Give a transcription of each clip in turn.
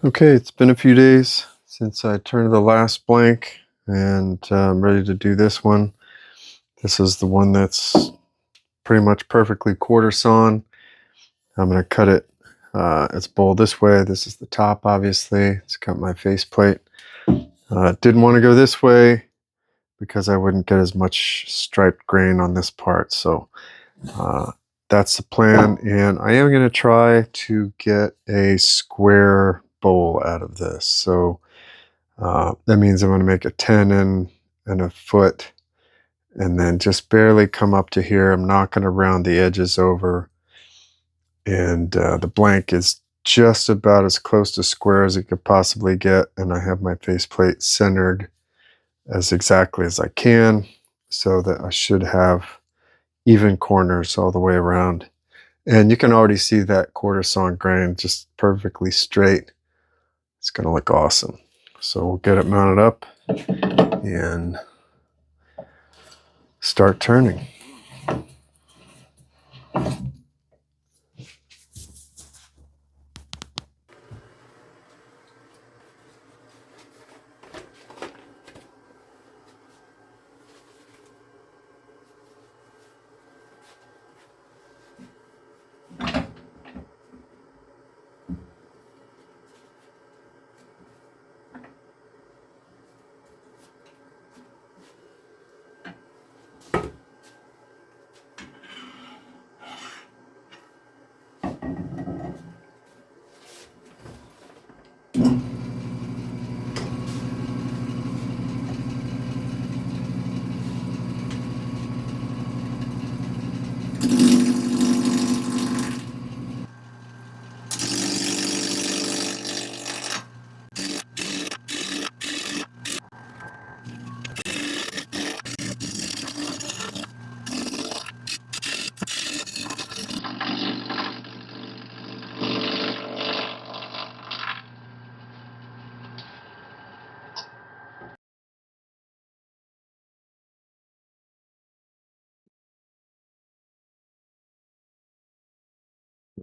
Okay, it's been a few days since I turned the last blank, and I'm ready to do this one. This is the one that's pretty much perfectly quarter sawn. I'm going to cut it. It's bowled this way. This is the top, obviously. It's got my faceplate. Didn't want to go this way because I wouldn't get as much striped grain on this part. So that's the plan, and I am going to try to get a square bowl out of this. So that means I'm going to make a 10 and a foot, and then just barely come up to here. I'm not going to round the edges over, and the blank is just about as close to square as it could possibly get, and I have my faceplate centered as exactly as I can so that I should have even corners all the way around. And you can already see that quarter sawn grain just perfectly straight. It's going to look awesome. So we'll get it mounted up and start turning.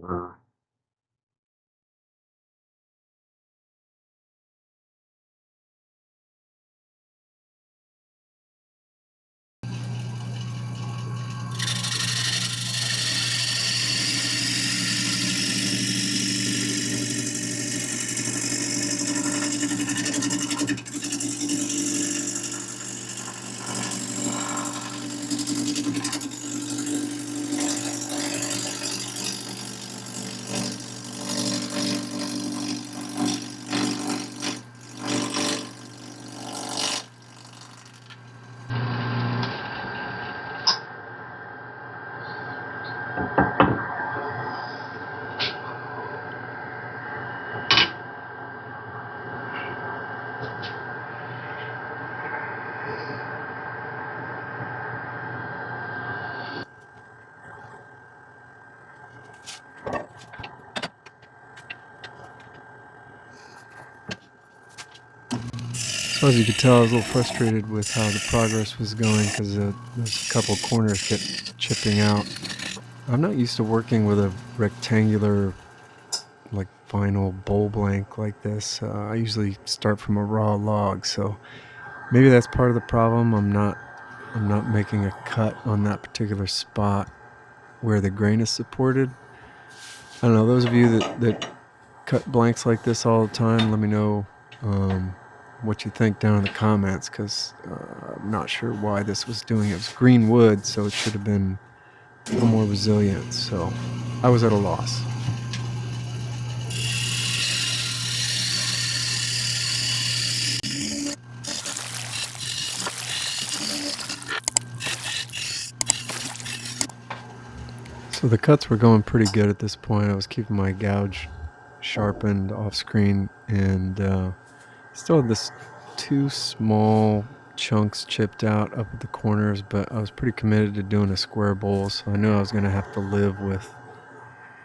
Uh, So as you could tell, I was a little frustrated with how the progress was going because there's a couple corners kept chipping out. I'm not used to working with a rectangular, like vinyl bowl blank like this. I usually start from a raw log, so maybe that's part of the problem. I'm not making a cut on that particular spot where the grain is supported. I don't know. Those of you that cut blanks like this all the time, let me know what you think down in the comments, because I'm not sure why this was doing it. It was green wood, so it should have been a little more resilient. So I was at a loss. So the cuts were going pretty good at this point. I was keeping my gouge sharpened off screen, and still had this two small chunks chipped out up at the corners, but I was pretty committed to doing a square bowl, so I knew I was going to have to live with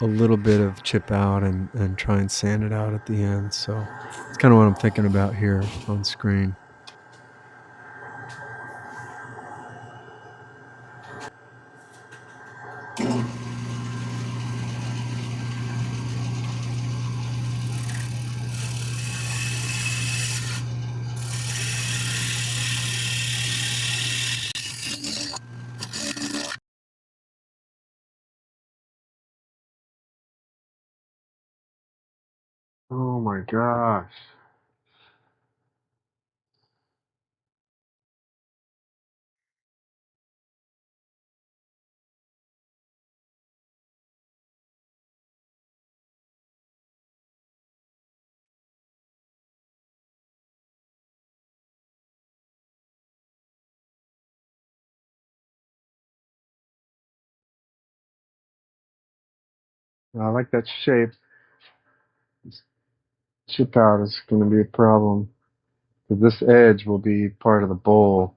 a little bit of chip out and try and sand it out at the end. So it's kind of what I'm thinking about here on screen. Oh my gosh. I like that shape. This chip out is going to be a problem. Because this edge will be part of the bowl.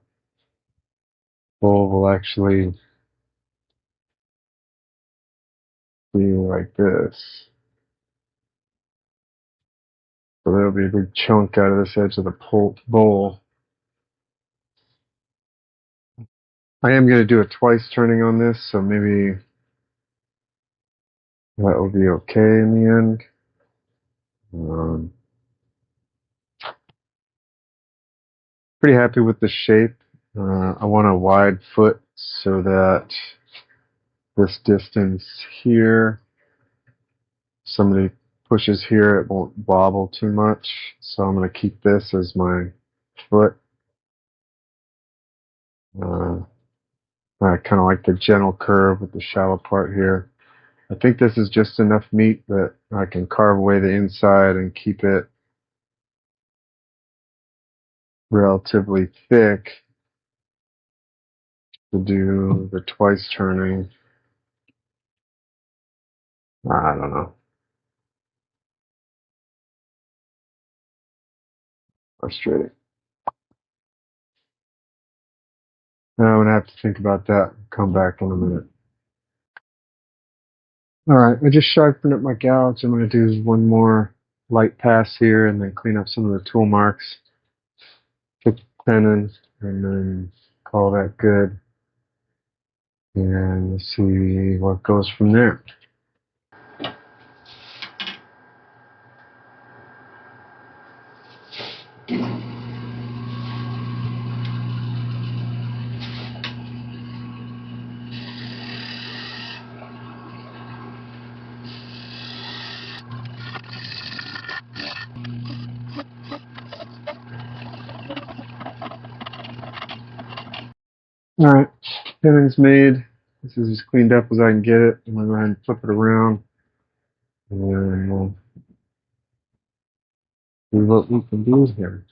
Bowl will actually be like this. So there'll be a big chunk out of this edge of the bowl. I am going to do a twice turning on this, so maybe that will be okay in the end. Pretty happy with the shape. I want a wide foot so that this distance here, somebody pushes here, it won't wobble too much. So I'm going to keep this as my foot. I kind of like the gentle curve with the shallow part here. I think this is just enough meat that I can carve away the inside and keep it relatively thick to do the twice turning. I don't know. Frustrating. Now I'm gonna have to think about that. Come back in a minute. All right, I just sharpened up my gouge. I'm gonna do one more light pass here and then clean up some of the tool marks. Put the pen in and then call that good. And let's see what goes from there. All right, pinning's made. This is as cleaned up as I can get it. I'm gonna go ahead and flip it around and then we'll see what we can do here.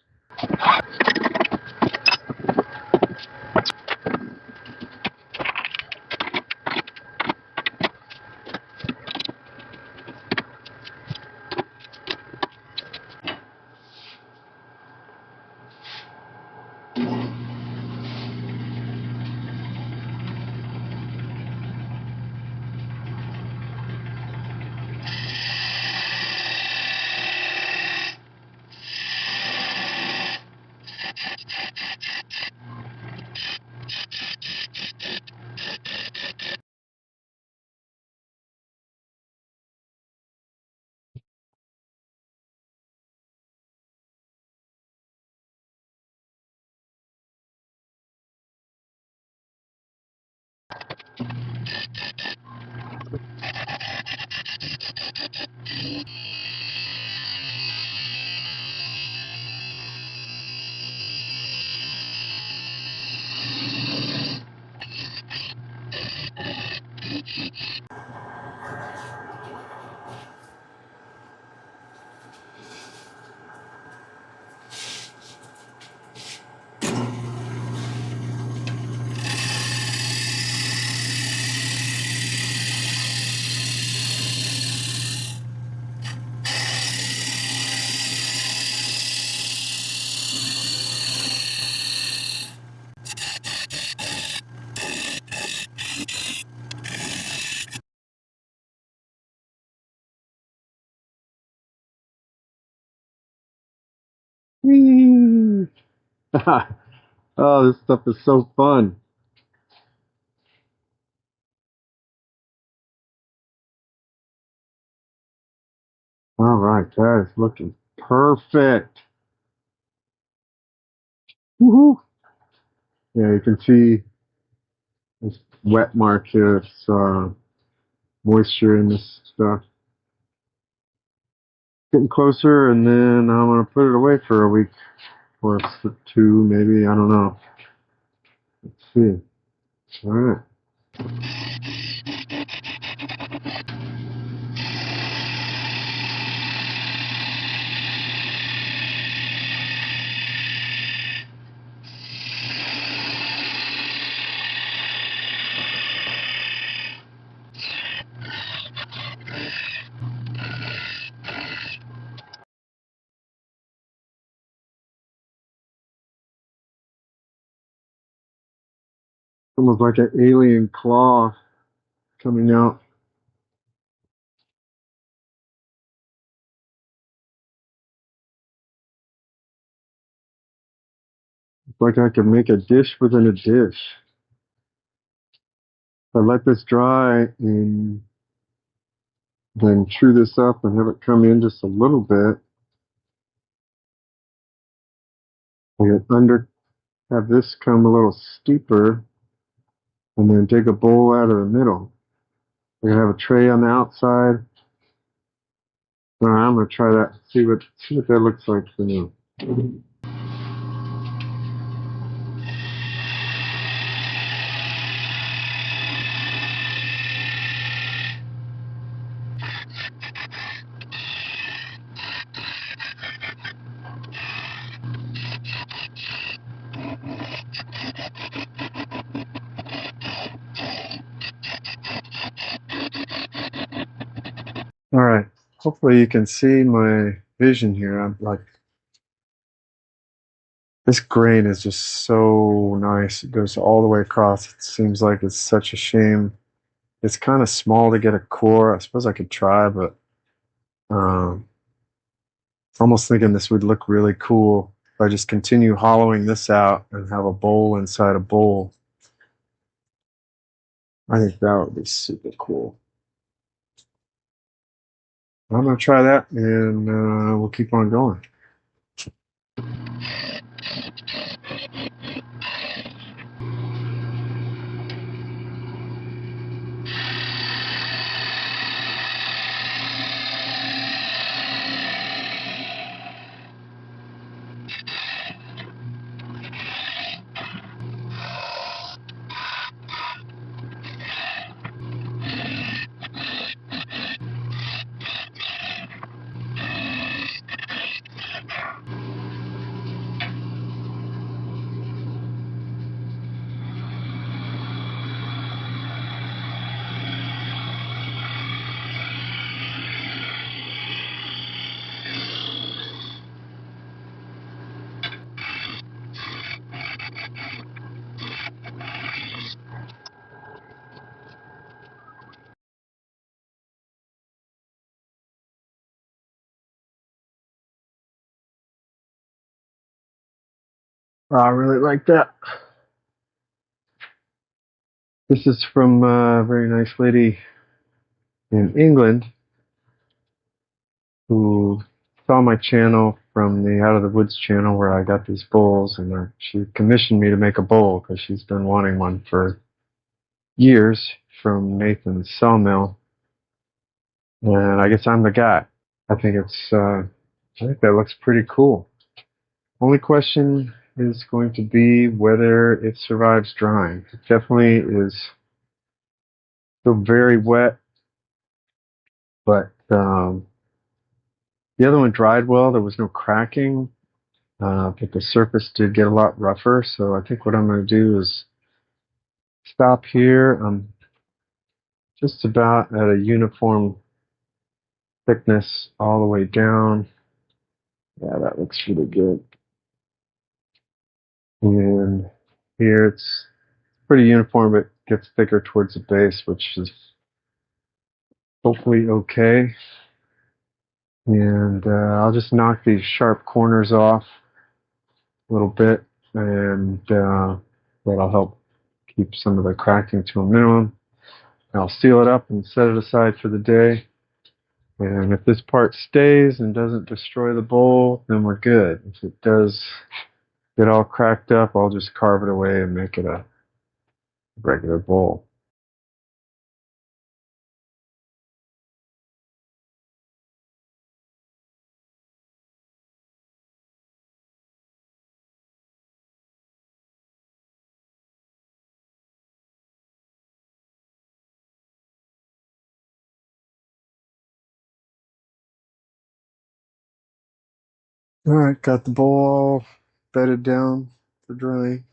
Whee! Oh, this stuff is so fun. All right, that is looking perfect. Woohoo! Yeah, you can see this wet mark here. It's moisture in this stuff. Getting closer, and then I'm gonna put it away for a week or two, maybe. I don't know. Let's see. All right. Almost like an alien claw coming out. It's like I could make a dish within a dish. I let this dry and then chew this up and have it come in just a little bit. And have this come a little steeper, and then dig a bowl out of the middle. I have a tray on the outside. All right, I'm gonna try that. See what that looks like for me. All right. Hopefully you can see my vision here. I'm like, this grain is just so nice. It goes all the way across. It seems like it's such a shame. It's kind of small to get a core. I suppose I could try, but um, almost thinking this would look really cool if I just continue hollowing this out and have a bowl inside a bowl. I think that would be super cool. I'm gonna try that, and we'll keep on going. I really like that. This is from a very nice lady in England who saw my channel from the Out of the Woods channel where I got these bowls, and she commissioned me to make a bowl because she's been wanting one for years from Nathan's sawmill, and I guess I'm the guy. I think that looks pretty cool. Only question is going to be whether it survives drying. It definitely is still very wet, but the other one dried well. There was no cracking, but the surface did get a lot rougher. So I think what I'm going to do is stop here. I'm just about at a uniform thickness all the way down. Yeah, that looks really good. And here it's pretty uniform, but gets thicker towards the base, which is hopefully okay. And I'll just knock these sharp corners off a little bit, and that'll help keep some of the cracking to a minimum. I'll seal it up and set it aside for the day. And if this part stays and doesn't destroy the bowl, then we're good. If it does get all cracked up, I'll just carve it away and make it a regular bowl. All right, got the bowl all bedded down for drying,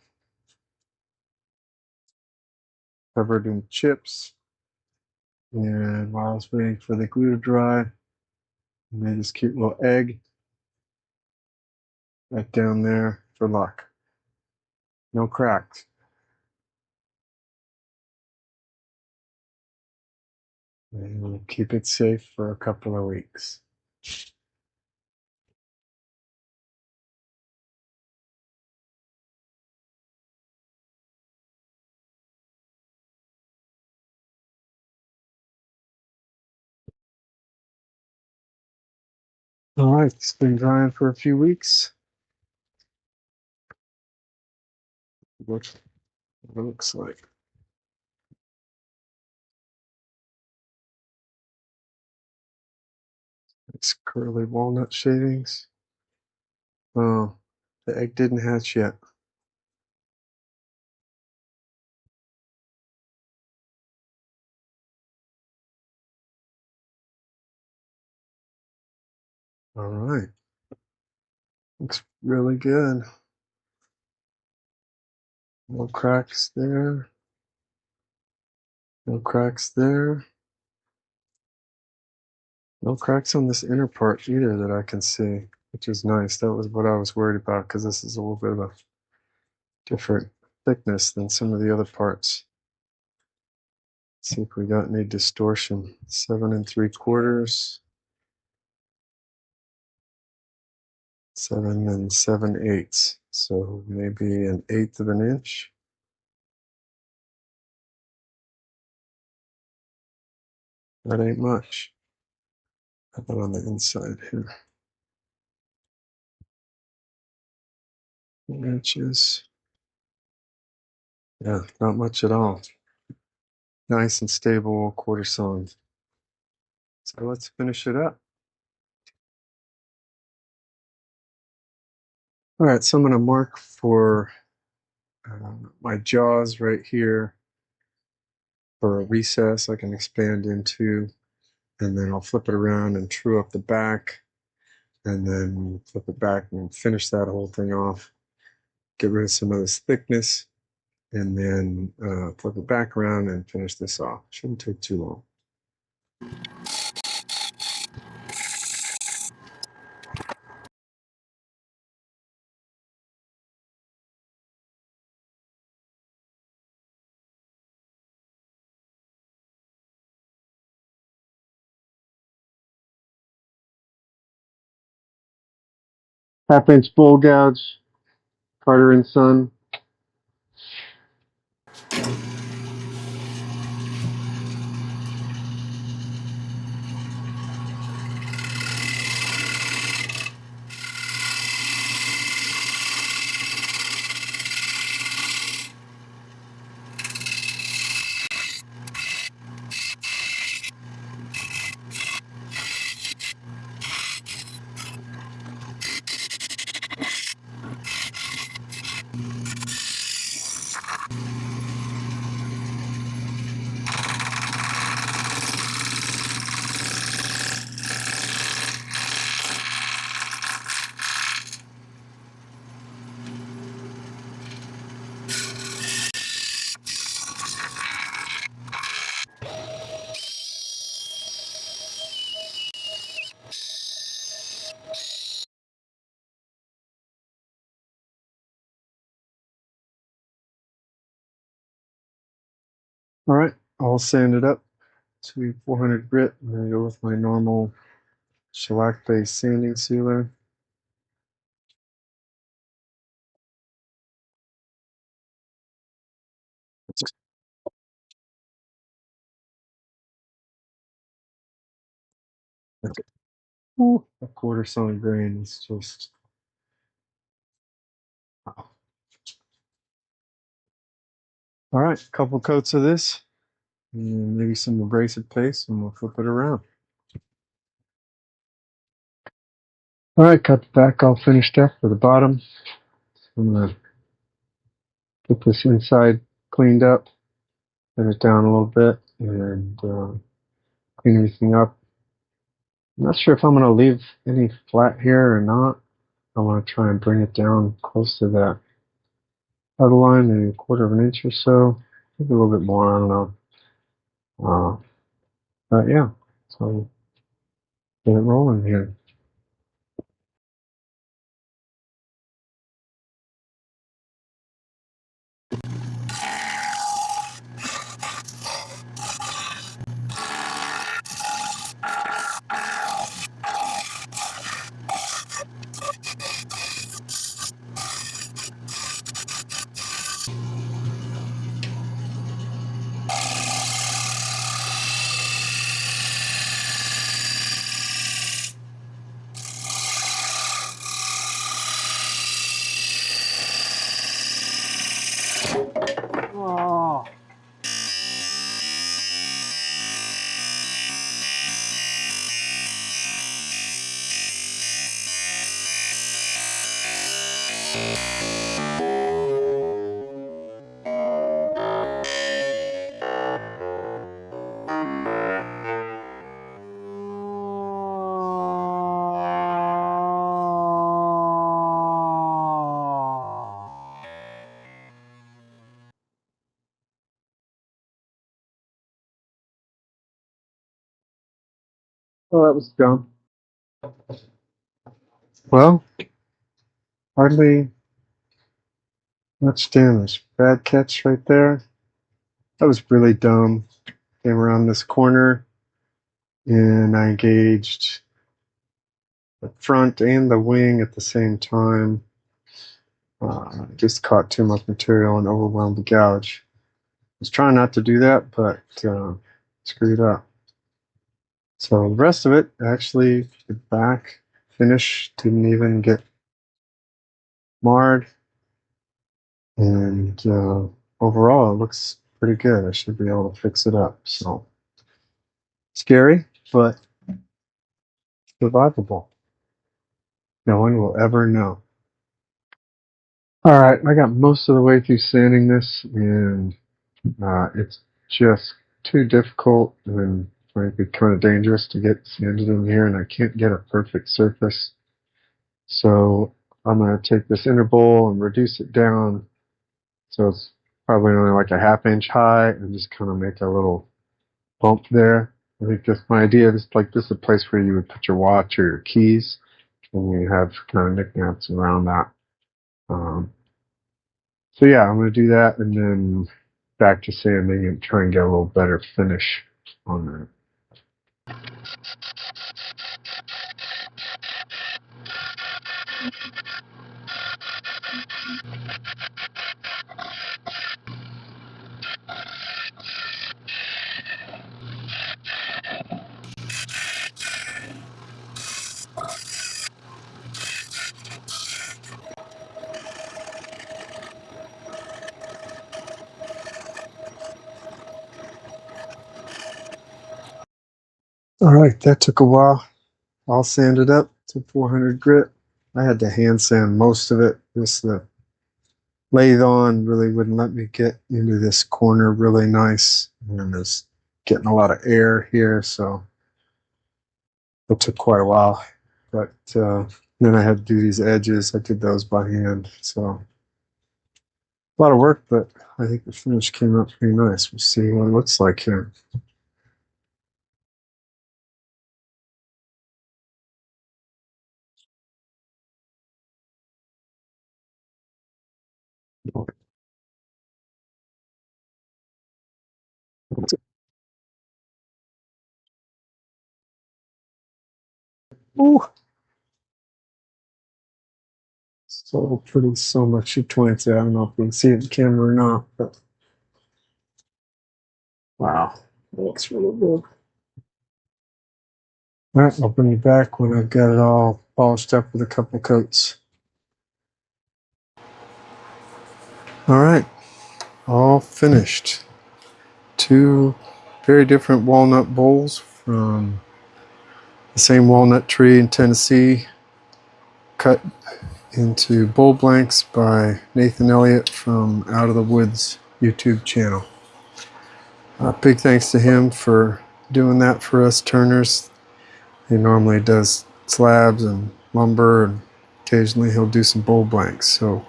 covered in chips. And while I was waiting for the glue to dry, I made this cute little egg right down there for luck. No cracks. And we'll keep it safe for a couple of weeks. All right, it's been drying for a few weeks. What it looks like. It's curly walnut shavings. Oh, the egg didn't hatch yet. All right, looks really good. No cracks there. No cracks there. No cracks on this inner part either that I can see, which is nice. That was what I was worried about because this is a little bit of a different thickness than some of the other parts. Let's see if we got any distortion. 7 3/4, 7 7/8. So maybe an eighth of an inch. That ain't much. Put that on the inside here. Inches. Yeah, not much at all. Nice and stable quarter sawn. So let's finish it up. All right, so I'm going to mark for my jaws right here for a recess I can expand into, and then I'll flip it around and true up the back, and then flip it back and finish that whole thing off. Get rid of some of this thickness, and then flip it back around and finish this off. Shouldn't take too long. Half-inch bowl gouge, Carter and Son. All right, I'll sand it up to 400 grit. I'm going to go with my normal shellac-based sanding sealer. Ooh, a quarter sawn grain is just wow. All right, a couple coats of this, and maybe some abrasive paste, and we'll flip it around. All right, got the back all finished up for the bottom. I'm gonna get this inside cleaned up, thin it down a little bit, and clean everything up. I'm not sure if I'm gonna leave any flat here or not. I want to try and bring it down close to that other line, maybe 1/4 of an inch or so, maybe a little bit more, I don't know. But yeah, so get it rolling here. Oh. Well, that was dumb. Well, hardly much damage. Bad catch right there. That was really dumb. Came around this corner and I engaged the front and the wing at the same time. Just caught too much material and overwhelmed the gouge. I was trying not to do that, but screwed up. So the rest of it, actually, the back finish didn't even get marred. And overall, it looks pretty good. I should be able to fix it up. So scary, but survivable. No one will ever know. All right, I got most of the way through sanding this, and it's just too difficult and frankly kind of dangerous to get sanded in here, and I can't get a perfect surface. So I'm going to take this inner bowl and reduce it down so it's probably only like a 1/2 inch high, and just kind of make a little bump there. I think that's my idea. Just like this is a place where you would put your watch or your keys, and you have kind of knickknacks around that. So yeah, I'm going to do that, and then back to sanding and try and get a little better finish on that. All right, that took a while. All sanded up to 400 grit. I had to hand sand most of it. Just the lathe on really wouldn't let me get into this corner really nice. And there's getting a lot of air here, so it took quite a while. But then I had to do these edges. I did those by hand. So a lot of work, but I think the finish came out pretty nice. We'll see what it looks like here. Ooh, so pretty, so much points. I don't know if you can see it in camera or not, but wow, that looks really good. All right, I'll bring you back when I've got it all polished up with a couple coats. All right, all finished. Two very different walnut bowls from the same walnut tree in Tennessee, cut into bowl blanks by Nathan Elliot from Out of the Woods YouTube channel. Big thanks to him for doing that for us turners. He normally does slabs and lumber and occasionally he'll do some bowl blanks, so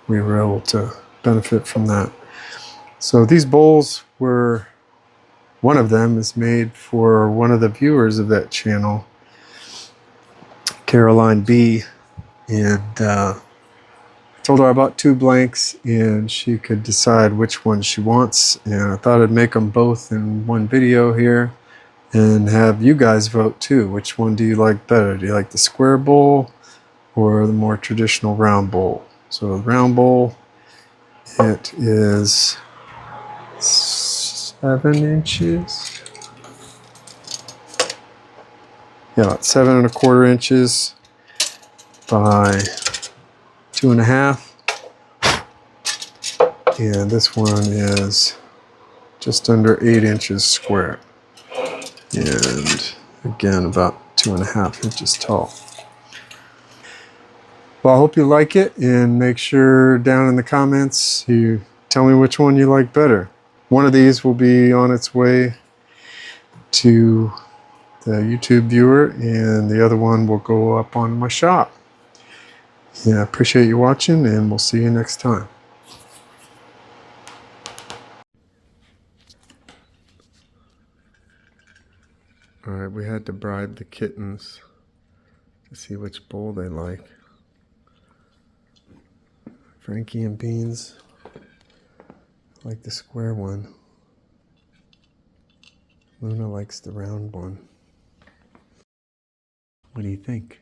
we were able to benefit from that. So these bowls were, one of them is made for one of the viewers of that channel, Caroline B, and told her I bought 2 blanks and she could decide which one she wants, and I thought I'd make them both in one video here and have you guys vote too. Which one do you like better? Do you like the square bowl or the more traditional round bowl? So the round bowl, it is 7 inches. Yeah, about 7 1/4 inches by 2.5. And this one is just under 8 inches square. And again, about 2.5 inches tall. Well, I hope you like it, and make sure down in the comments you tell me which one you like better. One of these will be on its way to the YouTube viewer, and the other one will go up on my shop. Yeah, I appreciate you watching, and we'll see you next time. Alright, we had to bribe the kittens to see which bowl they like. Frankie and Beans like the square one. Luna likes the round one. What do you think?